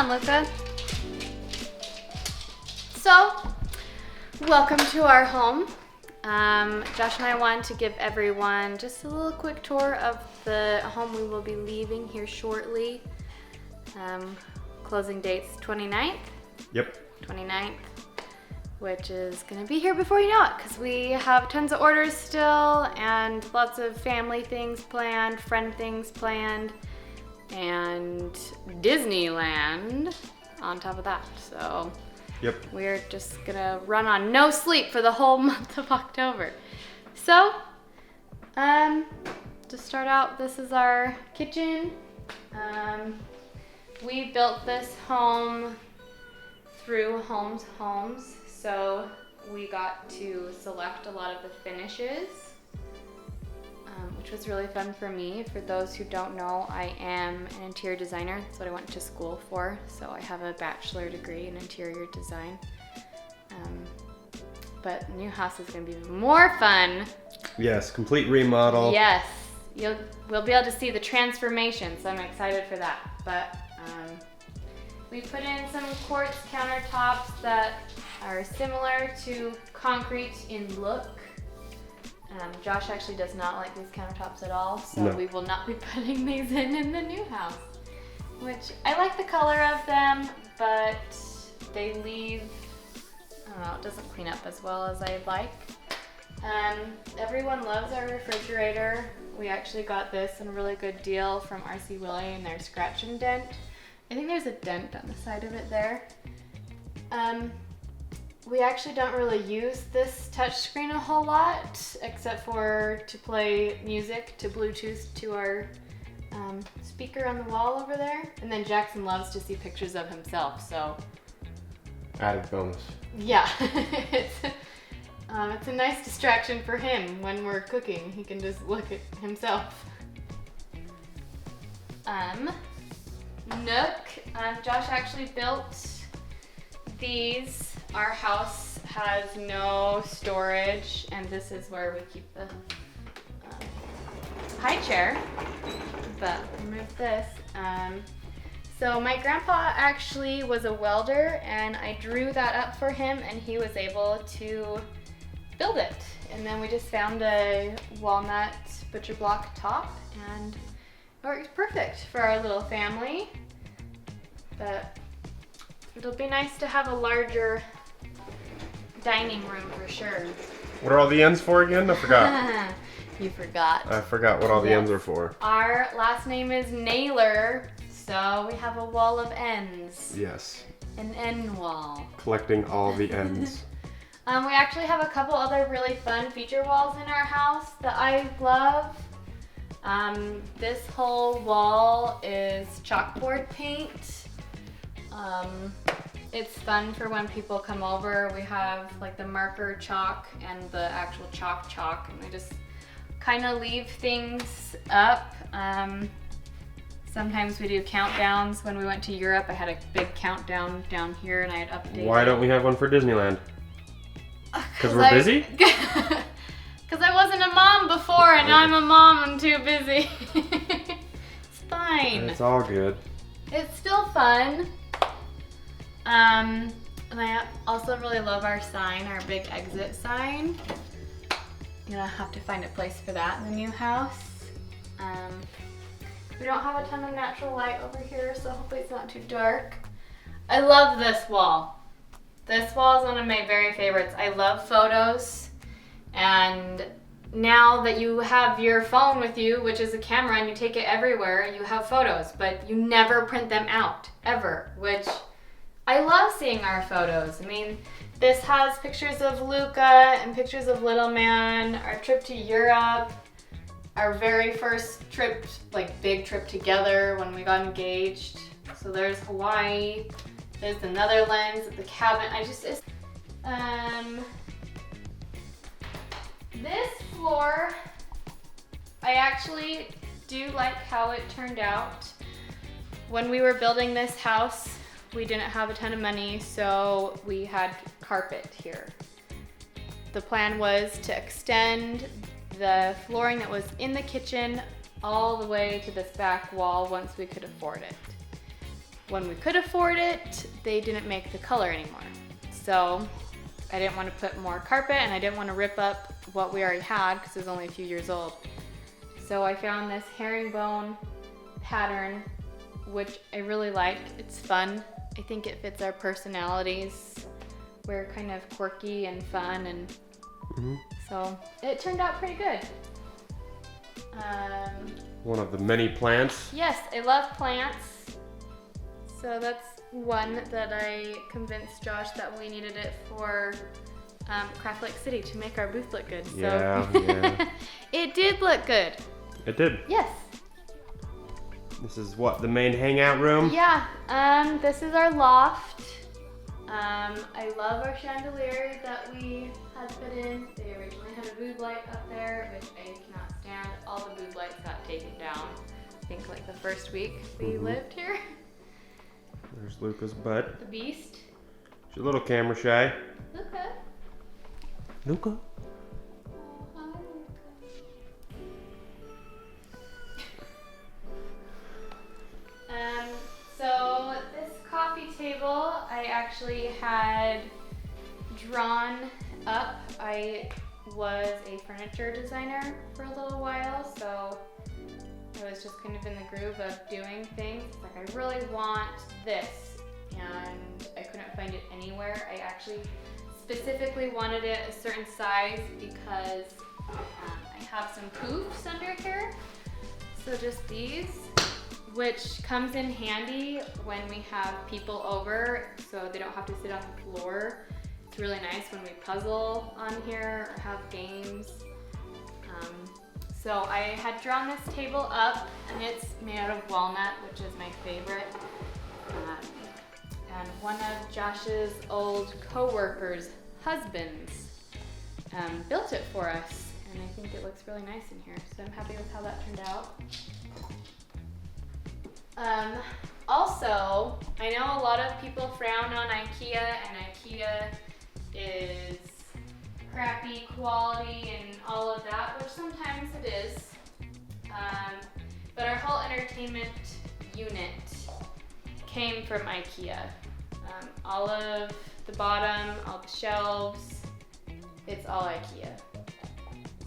on, Luca. So, welcome to our home. Josh and I wanted to give everyone just a little quick tour of the home we will be leaving here shortly. Closing date's 29th. Yep. 29th, which is gonna be here before you know it, because we have tons of orders still and lots of family things planned, friend things planned, and Disneyland on top of that. So yep, we're just gonna run on no sleep for the whole month of October. So, to start out, this is our kitchen. We built this home through Homes, so we got to select a lot of the finishes, which was really fun for me. For those who don't know, I am an interior designer. That's what I went to school for. So I have a bachelor degree in interior design. But the new house is going to be even more fun. Yes, complete remodel. Yes, we'll be able to see the transformation, so I'm excited for that. But we put in some quartz countertops that are similar to concrete in look. Josh actually does not like these countertops at all, so no. We will not be putting these in the new house. Which, I like the color of them, but they leave, I don't know, it doesn't clean up as well as I'd like. Everyone loves our refrigerator. We actually got this in a really good deal from RC Willey and their scratch and dent. I think there's a dent on the side of it there. We actually don't really use this touchscreen a whole lot, except for to play music to Bluetooth to our speaker on the wall over there. And then Jackson loves to see pictures of himself, so. Added bonus. Yeah, it's a nice distraction for him when we're cooking. He can just look at himself. Nook. Josh actually built these. Our house has no storage, and this is where we keep the high chair. But remove this. So my grandpa actually was a welder, and I drew that up for him, and he was able to build it. And then we just found a walnut butcher block top, and it works perfect for our little family. But it'll be nice to have a larger dining room for sure. What are all the ends for again? I forgot. You forgot. I forgot what all the ends are for. Our last name is Naylor, so we have a wall of ends. Yes. An end wall. Collecting all the ends. We actually have a couple other really fun feature walls in our house that I love. This whole wall is chalkboard paint. It's fun for when people come over. We have like the marker chalk and the actual chalk, and we just kind of leave things up. Sometimes we do countdowns. When we went to Europe, I had a big countdown down here, and I had updated. Why don't we have one for Disneyland? Because we're busy? Because I wasn't a mom before, and now I'm a mom and too busy. It's fine. It's all good. It's still fun. And I also really love our sign, our big exit sign. I'm gonna have to find a place for that in the new house. We don't have a ton of natural light over here, so hopefully it's not too dark. I love this wall. This wall is one of my very favorites. I love photos, and now that you have your phone with you, which is a camera, and you take it everywhere, you have photos, but you never print them out, ever, which I love seeing our photos. I mean, this has pictures of Luca and pictures of Little Man, our trip to Europe, our very first trip, like big trip together when we got engaged. So there's Hawaii, there's the Netherlands, the cabin. This floor, I actually do like how it turned out. When we were building this house, we didn't have a ton of money, so we had carpet here. The plan was to extend the flooring that was in the kitchen all the way to this back wall once we could afford it. when we could afford it, they didn't make the color anymore. So I didn't want to put more carpet and I didn't want to rip up what we already had because it was only a few years old. So I found this herringbone pattern, which I really like. It's fun. I think it fits our personalities. We're kind of quirky and fun, and so it turned out pretty good. One of the many plants. Yes, I love plants. So that's one that I convinced Josh that we needed it for Craft Lake City to make our booth look good. So Yeah. it did look good. It did. Yes. This is what, the main hangout room? Yeah, this is our loft. I love our chandelier that we had put in. They originally had a boob light up there, which I cannot stand. All the boob lights got taken down, I think like the first week we lived here. There's Luca's butt. The beast. She's a little camera shy. Luca. Luca? Oh, hi, Luca. So this coffee table I actually had drawn up. I was a furniture designer for a little while, so I was just kind of in the groove of doing things. Like, I really want this, and I couldn't find it anywhere. I actually specifically wanted it a certain size because I have some poofs under here. So just these, which comes in handy when we have people over, so they don't have to sit on the floor. It's really nice when we puzzle on here or have games. So I had drawn this table up, and it's made out of walnut, which is my favorite. And one of Josh's old co-workers' husbands built it for us, and I think it looks really nice in here. So I'm happy with how that turned out. Also, I know a lot of people frown on IKEA, and IKEA is crappy quality and all of that, which sometimes it is. But our whole entertainment unit came from IKEA. All of the bottom, all the shelves, it's all IKEA,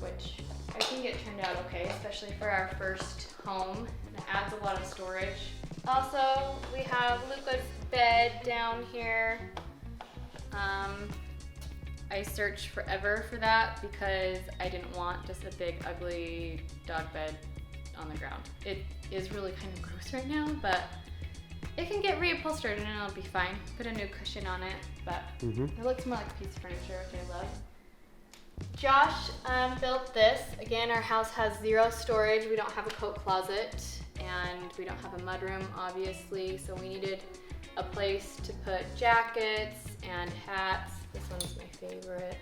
which I think it turned out okay, especially for our first home. It adds a lot of storage. Also, we have Luca's bed down here. I searched forever for that because I didn't want just a big, ugly dog bed on the ground. It is really kind of gross right now, but it can get reupholstered and it'll be fine. Put a new cushion on it, but it looks more like a piece of furniture, which I love. Josh built this. Again, our house has zero storage. We don't have a coat closet, and we don't have a mudroom, obviously, so we needed a place to put jackets and hats. This one's my favorite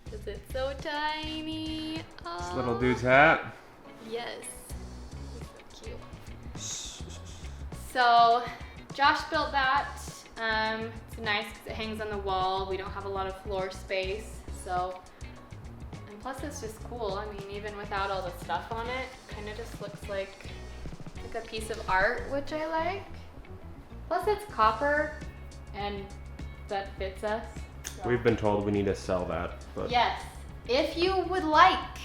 because it's so tiny. Oh. This little dude's hat. Yes, he's so cute. So Josh built that. It's nice because it hangs on the wall. We don't have a lot of floor space, so. Plus it's just cool. I mean, even without all the stuff on it, kind of just looks like a piece of art, which I like. Plus it's copper, and that fits us. So. We've been told we need to sell that, but yes, if you would like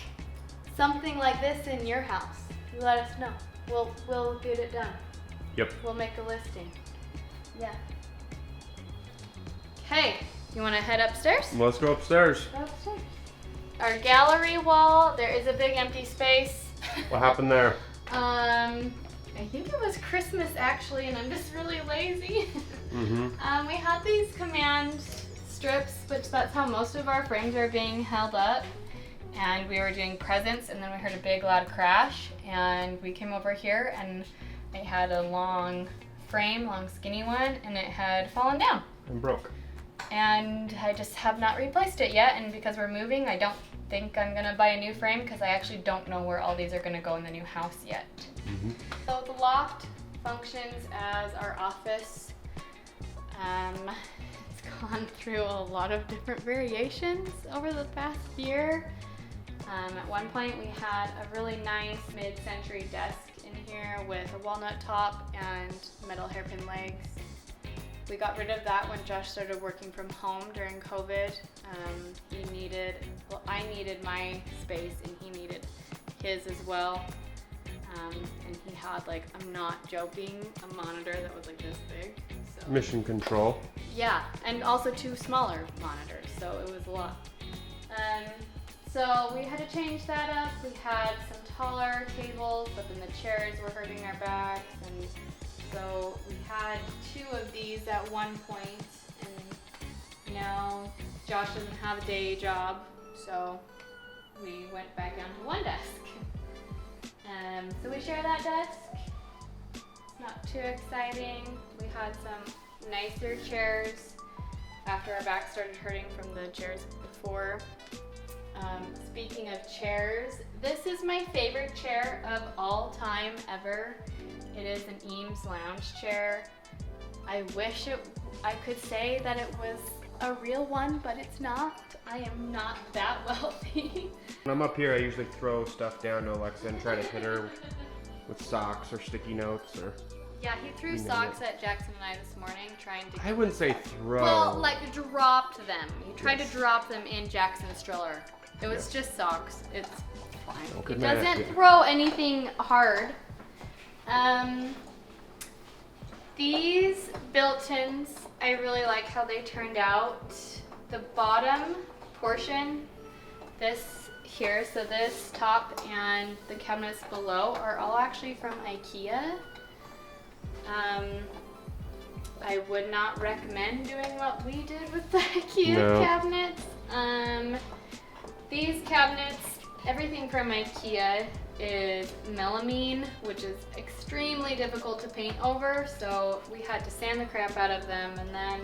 something like this in your house, you let us know. We'll get it done. Yep. We'll make a listing. Yeah. Okay, you want to head upstairs? Let's go upstairs. Go upstairs. Our gallery wall, there is a big empty space. What happened there? I think it was Christmas actually, and I'm just really lazy. We had these command strips, which that's how most of our frames are being held up. And we were doing presents, and then we heard a big loud crash, and we came over here, and I had a long frame, long skinny one, and it had fallen down. And broke. And I just have not replaced it yet, and because we're moving, I don't think I'm gonna buy a new frame because I actually don't know where all these are gonna go in the new house yet. So the loft functions as our office. It's gone through a lot of different variations over the past year. At one point we had a really nice mid-century desk in here with a walnut top and metal hairpin legs. We got rid of that when Josh started working from home during COVID. I needed my space and he needed his as well. And he had, like, I'm not joking, a monitor that was like this big. So. Mission control. Yeah, and also 2 smaller monitors, so it was a lot. So we had to change that up. We had some taller tables, but then the chairs were hurting our backs, and so we had 2 of these at one point, and now Josh doesn't have a day job, so we went back down to 1 desk. So we share that desk. It's not too exciting. We had some nicer chairs after our back started hurting from the chairs before. Speaking of chairs, this is my favorite chair of all time ever. It is an Eems lounge chair. I wish I could say that it was a real one, but it's not. I am not that wealthy. When I'm up here, I usually throw stuff down to Alexa and try to hit her with socks or sticky notes or... Yeah, he threw socks at Jackson and I this morning trying to... I wouldn't say throw. Well, like dropped them. He tried to drop them in Jackson's stroller. It was just socks. It's fine. He doesn't throw anything hard. These built-ins, I really like how they turned out. The bottom portion, this here, so this top and the cabinets below are all actually from IKEA. I would not recommend doing what we did with the IKEA cabinets. These cabinets, everything from IKEA is melamine, which is extremely difficult to paint over, so we had to sand the crap out of them and then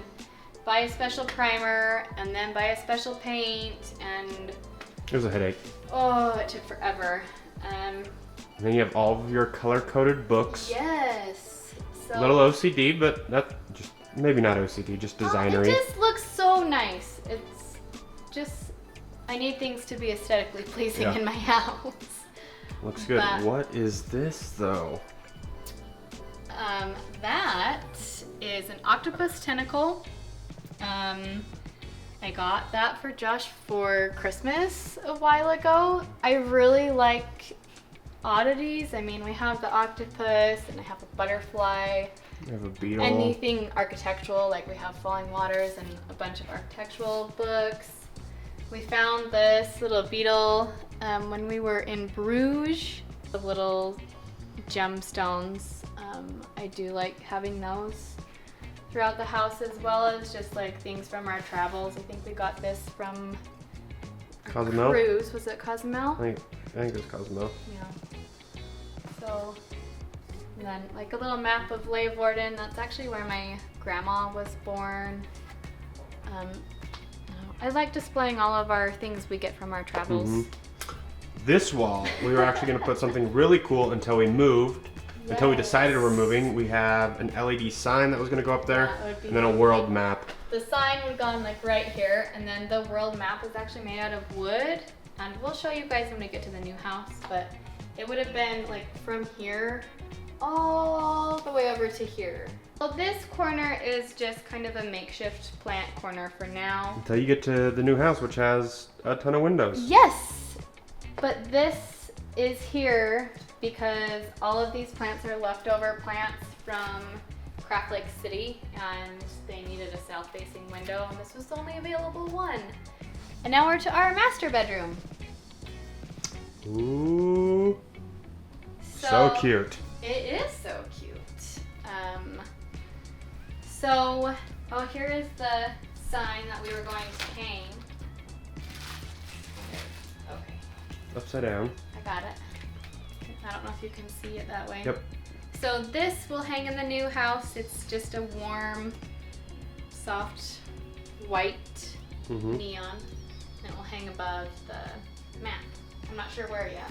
buy a special primer and then buy a special paint, and it was a headache. Oh, it took forever. And then you have all of your color-coded books. Yes. So, a little OCD, but that just maybe not OCD, just designery. It just looks so nice. It's just, I need things to be aesthetically pleasing in my house. Looks good. But what is this though? That is an octopus tentacle. I got that for Josh for Christmas a while ago. I really like oddities. I mean, we have the octopus and I have a butterfly. We have a beetle. Anything architectural, like we have Falling Waters and a bunch of architectural books. We found this little beetle when we were in Bruges. The little gemstones. I do like having those throughout the house, as well as just like things from our travels. I think we got this from Cozumel? Cruise. Was it Cozumel? I think it was Cozumel. Yeah. So, and then like a little map of Leeuwarden. That's actually where my grandma was born. I like displaying all of our things we get from our travels. Mm-hmm. This wall, we were actually going to put something really cool until we moved. Yes. Until we decided we're moving. We have an LED sign that was going to go up there, and then a world map. The sign would have gone like right here, and then the world map is actually made out of wood. And we'll show you guys when we get to the new house, but it would have been like from here all the way over to here. Well, this corner is just kind of a makeshift plant corner for now. Until you get to the new house, which has a ton of windows. Yes, but this is here because all of these plants are leftover plants from Craft Lake City, and they needed a south-facing window, and this was the only available one. And now we're to our master bedroom. Ooh, so cute. It is so cute. Here is the sign that we were going to hang. Okay. Upside down. I got it. I don't know if you can see it that way. Yep. So this will hang in the new house. It's just a warm, soft, white neon. And it will hang above the mat. I'm not sure where yet.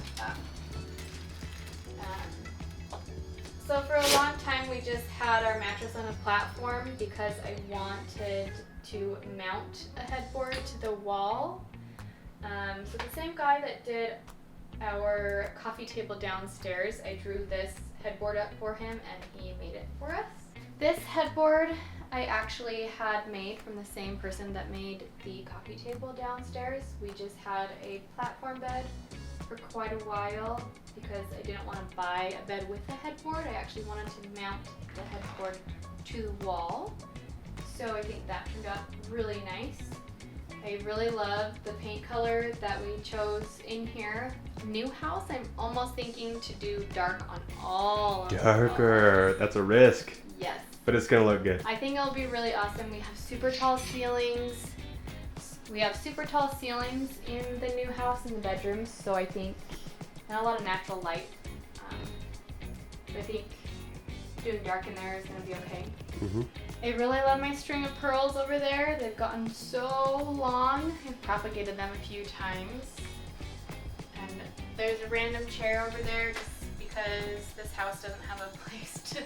So for a long time we just had our mattress on a platform because I wanted to mount a headboard to the wall. So the same guy that did our coffee table downstairs. I drew this headboard up for him and he made it for us. This headboard I actually had made from the same person that made the coffee table downstairs. We just had a platform bed for quite a while because I didn't want to buy a bed with a headboard. I actually wanted to mount the headboard to the wall. So I think that turned out really nice. I really love the paint color that we chose in here. New house, I'm almost thinking to do dark on all of the Darker. walls. That's a risk. Yes. But it's gonna look good. I think it'll be really awesome. We have super tall ceilings. We have super tall ceilings in the new house in the bedrooms, so I think, and a lot of natural light. I think doing dark in there is gonna be okay. Mm-hmm. I really love my string of pearls over there. They've gotten so long. I've propagated them a few times. And there's a random chair over there just because this house doesn't have a place to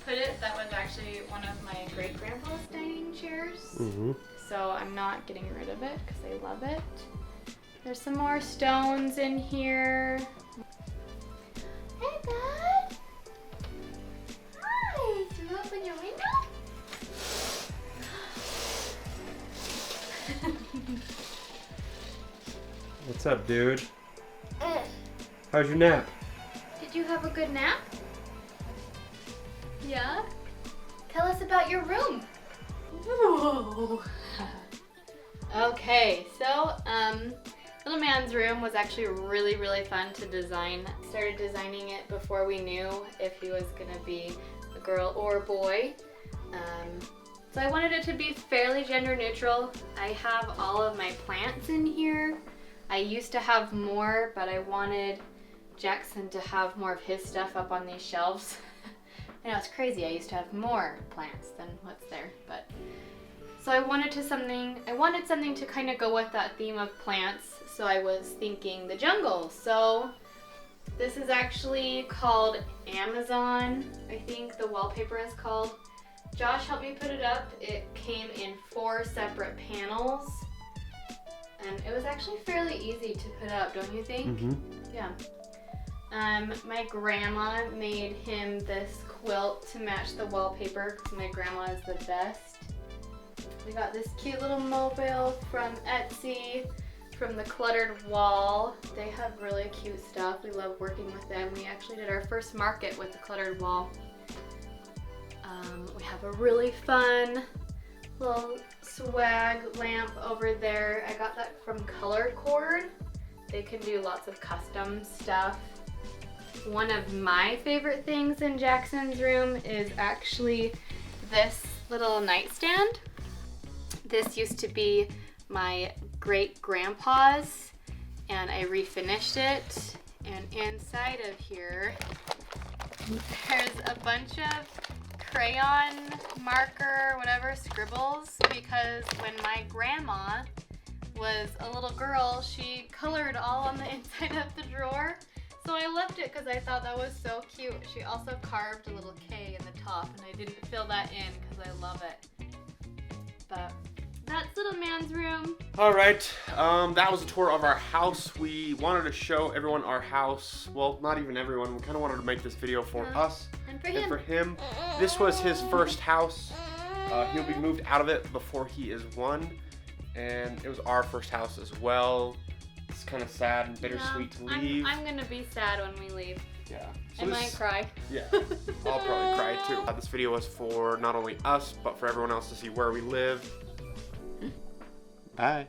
put it. That was actually one of my great-grandpa's dining chairs. Mm-hmm. So I'm not getting rid of it because I love it. There's some more stones in here. Hey, bud. Hi. Can you open your window? What's up, dude? How's your nap? Did you have a good nap? Yeah? Tell us about your room. Whoa. Okay, so little man's room was actually really fun to design. Started designing it before we knew if he was gonna be a girl or a boy. So I wanted it to be fairly gender neutral. I have all of my plants in here. I used to have more, but I wanted Jackson to have more of his stuff up on these shelves. I know it's crazy, I used to have more plants than what's there, but so I wanted something to kind of go with that theme of plants, so I was thinking the jungle. So this is actually called Amazon, I think the wallpaper is called. Josh helped me put it up. It came in 4 separate panels, and it was actually fairly easy to put up, don't you think? Mm-hmm. Yeah. My grandma made him this quilt to match the wallpaper because my grandma is the best. We got this cute little mobile from Etsy, from the Cluttered Wall. They have really cute stuff. We love working with them. We actually did our first market with the Cluttered Wall. We have a really fun little swag lamp over there. I got that from Color Cord. They can do lots of custom stuff. One of my favorite things in Jackson's room is actually this little nightstand. This used to be my great-grandpa's, and I refinished it. And inside of here, there's a bunch of crayon, marker, whatever, scribbles, because when my grandma was a little girl, she colored all on the inside of the drawer. So I left it because I thought that was so cute. She also carved a little K in the top, and I didn't fill that in because I love it. But that's little man's room. All right, that was a tour of our house. We wanted to show everyone our house. Well, not even everyone. We kind of wanted to make this video for us And for him. This was his first house. He'll be moved out of it before he is 1, and it was our first house as well. It's kind of sad and bittersweet to leave. I'm gonna be sad when we leave. Yeah. I might cry. Yeah, I'll probably cry too. This video was for not only us, but for everyone else to see where we live. Bye.